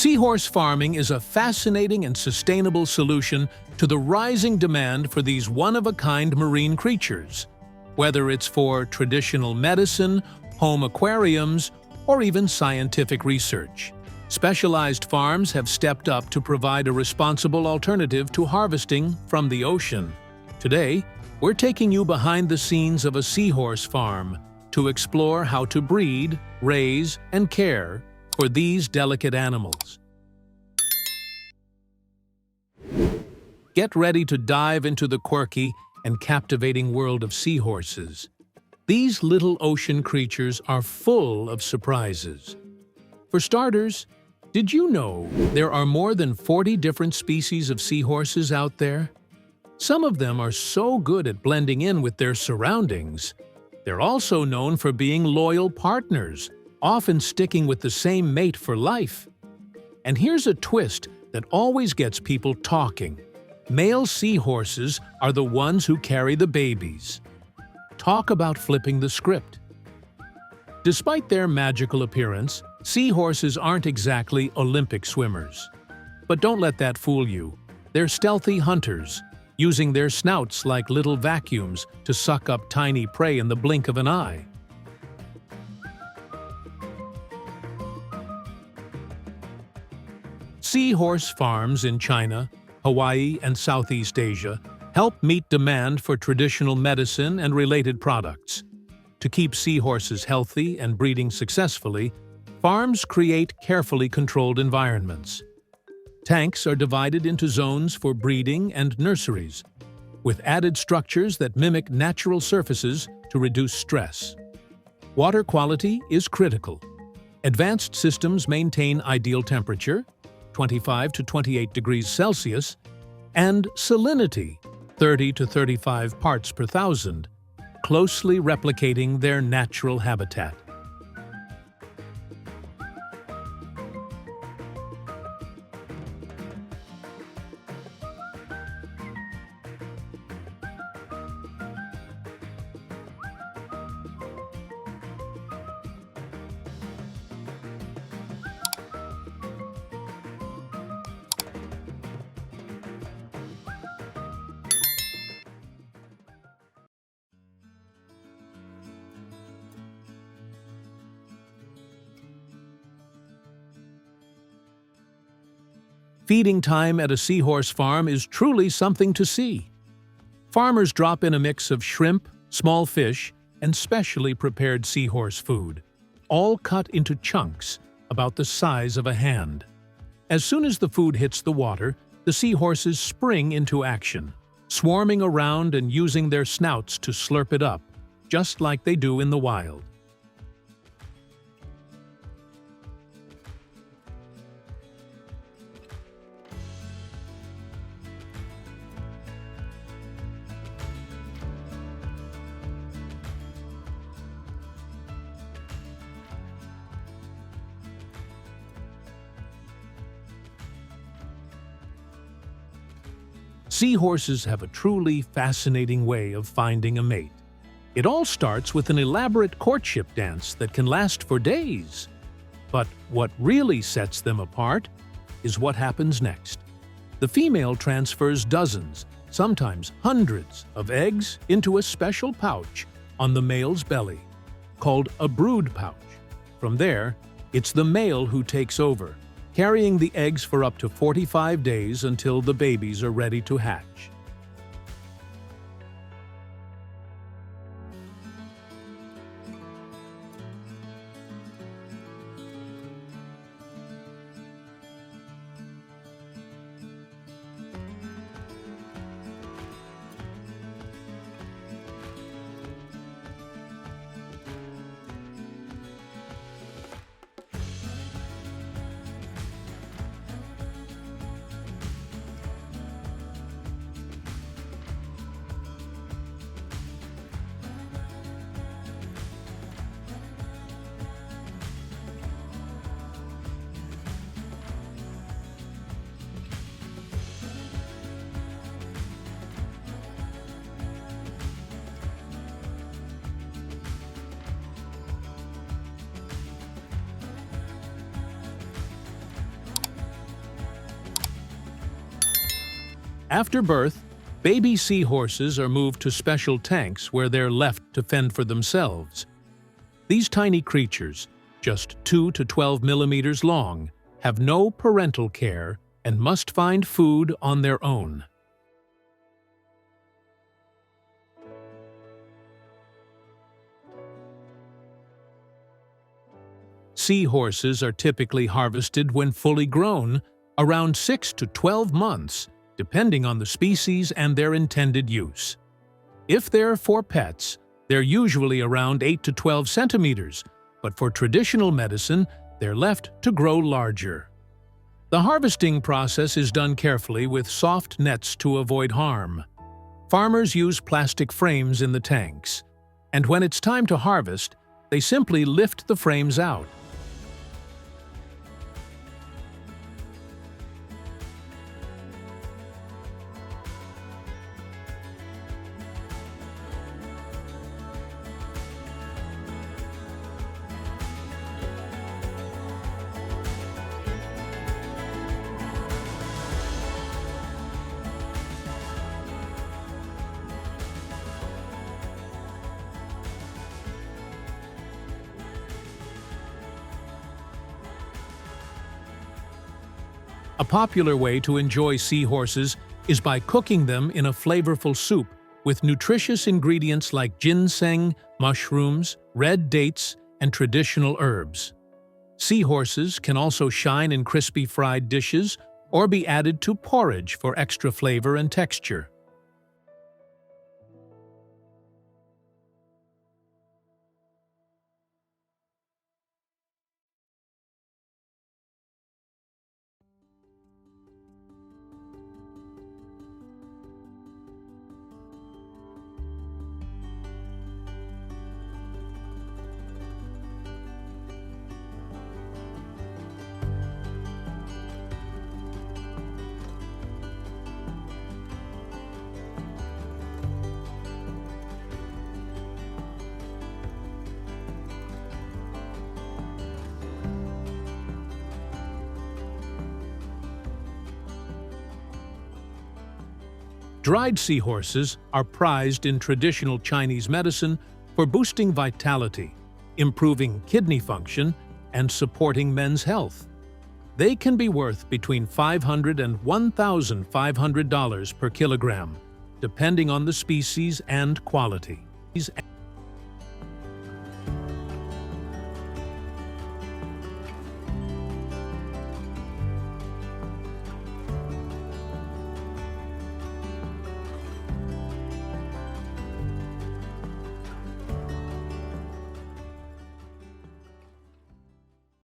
Seahorse farming is a fascinating and sustainable solution to the rising demand for these one-of-a-kind marine creatures. Whether it's for traditional medicine, home aquariums, or even scientific research, specialized farms have stepped up to provide a responsible alternative to harvesting from the ocean. Today, we're taking you behind the scenes of a seahorse farm to explore how to breed, raise, and care for these delicate animals. Get ready to dive into the quirky and captivating world of seahorses. These little ocean creatures are full of surprises. For starters, did you know there are more than 40 different species of seahorses out there? Some of them are so good at blending in with their surroundings. They're also known for being loyal partners, often sticking with the same mate for life. And here's a twist that always gets people talking. Male seahorses are the ones who carry the babies. Talk about flipping the script. Despite their magical appearance, seahorses aren't exactly Olympic swimmers. But don't let that fool you. They're stealthy hunters, using their snouts like little vacuums to suck up tiny prey in the blink of an eye. Seahorse farms in China, Hawaii, and Southeast Asia help meet demand for traditional medicine and related products. To keep seahorses healthy and breeding successfully, farms create carefully controlled environments. Tanks are divided into zones for breeding and nurseries, with added structures that mimic natural surfaces to reduce stress. Water quality is critical. Advanced systems maintain ideal temperature, 25 to 28 degrees Celsius, and salinity, 30 to 35 parts per thousand, closely replicating their natural habitat. Feeding time at a seahorse farm is truly something to see. Farmers drop in a mix of shrimp, small fish, and specially prepared seahorse food, all cut into chunks about the size of a hand. As soon as the food hits the water, the seahorses spring into action, swarming around and using their snouts to slurp it up, just like they do in the wild. Seahorses have a truly fascinating way of finding a mate. It all starts with an elaborate courtship dance that can last for days. But what really sets them apart is what happens next. The female transfers dozens, sometimes hundreds, of eggs into a special pouch on the male's belly, called a brood pouch. From there, it's the male who takes over, carrying the eggs for up to 45 days until the babies are ready to hatch. After birth, baby seahorses are moved to special tanks where they're left to fend for themselves. These tiny creatures, just 2 to 12 millimeters long, have no parental care and must find food on their own. Seahorses are typically harvested when fully grown, around 6 to 12 months, depending on the species and their intended use. If they're for pets, they're usually around 8 to 12 centimeters, but for traditional medicine, they're left to grow larger. The harvesting process is done carefully with soft nets to avoid harm. Farmers use plastic frames in the tanks, and when it's time to harvest, they simply lift the frames out. A popular way to enjoy seahorses is by cooking them in a flavorful soup with nutritious ingredients like ginseng, mushrooms, red dates, and traditional herbs. Seahorses can also shine in crispy fried dishes or be added to porridge for extra flavor and texture. Dried seahorses are prized in traditional Chinese medicine for boosting vitality, improving kidney function, and supporting men's health. They can be worth between $500 and $1,500 per kilogram, depending on the species and quality.